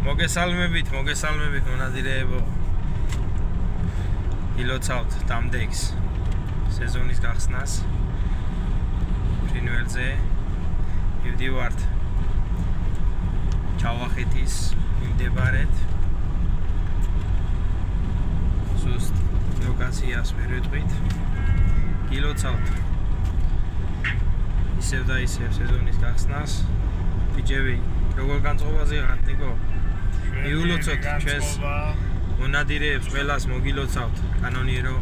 მოგესალმებით მონადირეებო. ილოცავთ დამდეგს სეზონის გახსნას. ფრინველზე მივდივართ ჩავახეთის მიმდებარედ. ზუსტ ლოკაციას ვერ ვიტყვით. ილოცავთ ისევ და ისევ სეზონის გახსნას. ბიჭები, როგორ განწყობაზე ხართ, ნიკო? მიულოცოთ ჩვენს მონადირეებს ყველას მოგილოცავთ. კანონიერო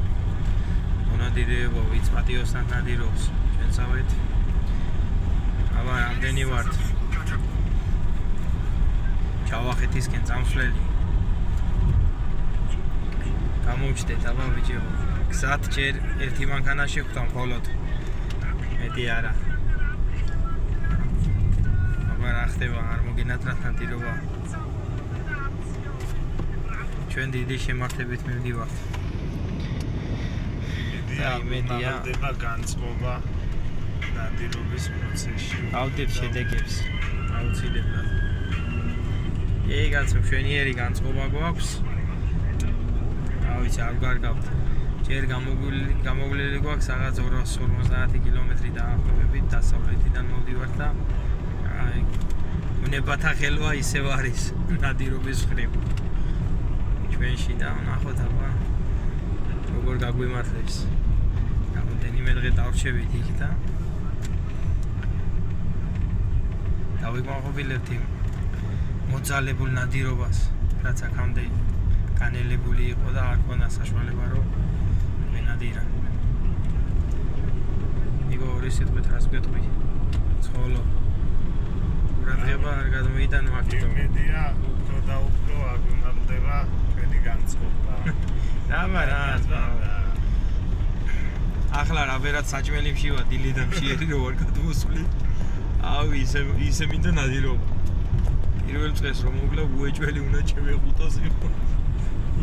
მონადირეებო, ვიც პატიოსთან ნადირობს ჩვენსავეთ. აბა რამდენი ვართ? ჩავახეთისკენ წამსვლელი. გამოვჩდეთ, აბა ბიჭებო. გზად ჯერ ერთი მანქანაში ხვდამ მხოლოდ. მეტი არა. რა ხდება, არ მოგინათრათ ნადირობა. ჩვენ დიდი შემართებით მივდივართ. მედია განწყობა ნადირობის პროცესში. ავდებს შედეგებს აუცილებლად. ეგაც მშვენიერი განწყობა გვაქვს. ავიც არ გარგავთ. ჯერ გამოვლილი გვაქვს რაღაც 250 კილომეტრი დაახლოებით დასავლეთიდან მოვდივართ და უნებათა ხელვა ისევ არის ნადირობის მხრივ. ჩვენში და ნახოთ აბა როგორ გაგვიმართლებს. რამდენიმე დღე დავრჩებით იქ და დავიმაყობილებთ იმ მოძალებულ ნადირობას, რაც აქამდე განელებული იყო და არ ქონდა საშუალება რომ ვენადირა. იგო ორი სიტყვით რას გვეტყვი? ცხოლო ყურადღება არ გადმოიტანო აქტივ. მედია უფრო და უფრო აგუნარდება ჩვენი განწყობა. რა ახლა რა ვერაც საჭმელი მშივა დილიდან მშიერი რო არ გადმოსვლი. ავი ისე მინდა ნადირობა. პირველ წეს რომ მოგლა უეჭველი უნდა შევეხუტოს იყო.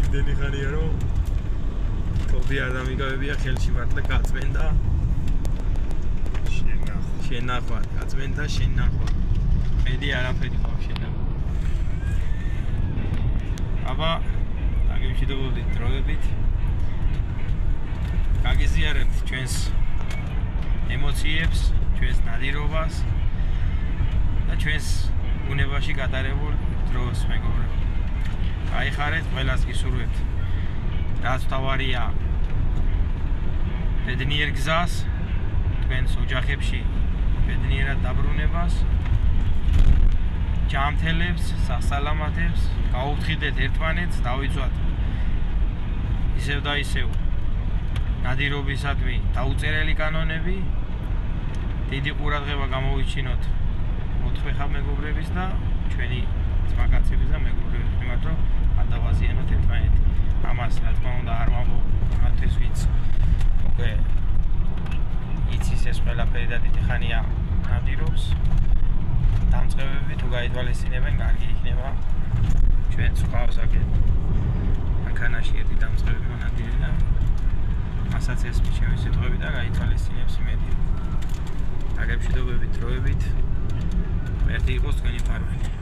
იმდენი ხანია რომ თობი არ დამიგავებია ხელში მართლა გაწმენდა. შენახვა, გაწმენდა შენახვა. მედი არაფერი ხო შენახვა. აბა დაგემშვიდობოდით დროებით. გაგიზიარებთ ჩვენს ემოციებს, ჩვენს ნადირობას და ჩვენს ბუნებაში გატარებულ დროს, მეგობრებო. გაიხარეთ, ყველას გისურვებთ. რაც თავარია ბედნიერ გზას, თქვენს ოჯახებში ბედნიერად დაბრუნებას, ჯანმრთელებს, სასალამათებს, გაუფრთხილდეთ ერთმანეთს, დავიცვათ ისევ და ისევ ნადირობისადმი დაუწერელი კანონები, დიდი ყურადღება გამოვიჩინოთ ოთხფეხა მეგობრების და ჩვენი ძმაკაცების და მეგობრების მიმართ, რომ ადავაზიანოთ ერთმანეთი. ამას რა თქმა უნდა არ ვამბობ მათთვის, ვინც უკვე იცის ეს ყველაფერი და დიდი ხანია ნადირობს. დამწყებები თუ გაითვალისწინებენ, კარგი იქნება. ჩვენც გვყავს აქეთ მანქანაში ერთი დამწყები მონადირე და მასაც ეს ჩემი სიტყვები და გაითვალისწინებს იმედი. დაგემშვიდობებით დროებით. მერტი იყოს თქვენი ფარველი.